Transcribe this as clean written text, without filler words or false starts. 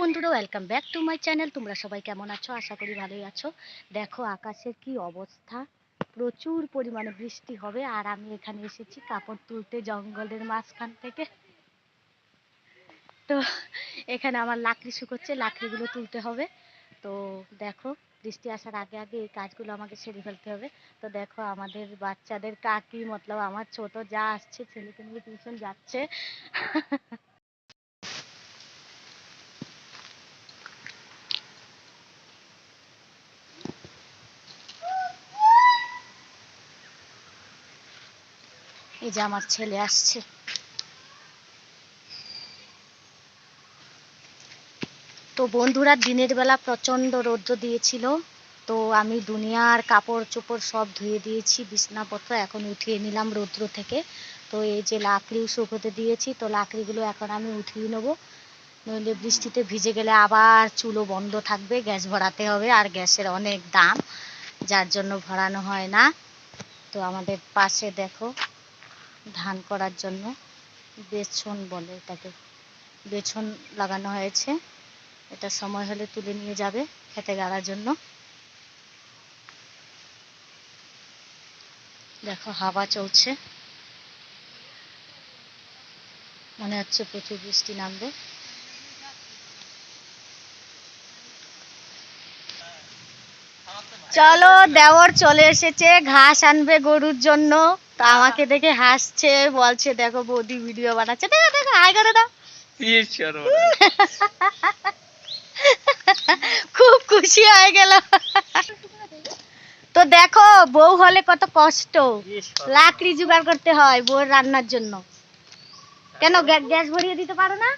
বন্ধুরা, welcome back to my channel. তোমরা সবাই কেমন আছো? আশা করি ভালোই আছো। দেখো আকাশের কি অবস্থা, প্রচুর পরিমাণে বৃষ্টি হবে। আর আমি এখানে এসেছি কাপড় তুলতে জঙ্গলের মাঝখান থেকে। তো এখানে আমার লাকড়ি শুকোচ্ছে, লাকড়িগুলো তুলতে হবে। তো দেখো বৃষ্টি আসার আগে আগে এই কাজগুলো আমাকে সেরে ফেলতে হবে। তো দেখো আমাদের বাচ্চাদের কাকি মতলব আমার ছোট যা আসছে, ছেলেকে নিয়ে টিউশন যাচ্ছে। এই যে আমার ছেলে আসছে। তো বন্ধুরা, দিনের বেলা প্রচণ্ড রৌদ্র দিয়েছিল। তো আমি দুনিয়ার কাপড় চোপড় সব ধুয়ে দিয়েছি, বিছনাপত্র এখন উঠিয়ে নিলাম রৌদ্র থেকে। তো এই যে লাকড়িও শুকোতে দিয়েছি, তো লাকড়িগুলো এখন আমি উঠিয়ে নেবো। নইলে বৃষ্টিতে ভিজে গেলে আবার চুলো বন্ধ থাকবে, গ্যাস ভরাতে হবে। আর গ্যাসের অনেক দাম, যার জন্য ভরানো হয় না। তো আমাদের পাশে দেখো ধান করার জন্য বেছন বলে এটাকে, বেছন লাগানো হয়েছে। এটা সময় হলে তুলে নিয়ে যাবে খেতে গাড়ার জন্য। দেখো হাওয়া চলছে, মনে হচ্ছে প্রচুর বৃষ্টি নামবে। চলো, দেওর চলে এসেছে ঘাস আনবে গরুর জন্য। তো আমাকে দেখে হাসছে, বলছে দেখো বৌদি ভিডিও বানাচ্ছে। দেখো দেখো, হাই করে দাও। খুব খুশি হয়ে গেল। তো দেখো বউ হলে কত কষ্ট, লাকড়ি জোগাড় করতে হয় বউর রান্নার জন্য। কেন গ্যাস ভরিয়ে দিতে পারো না?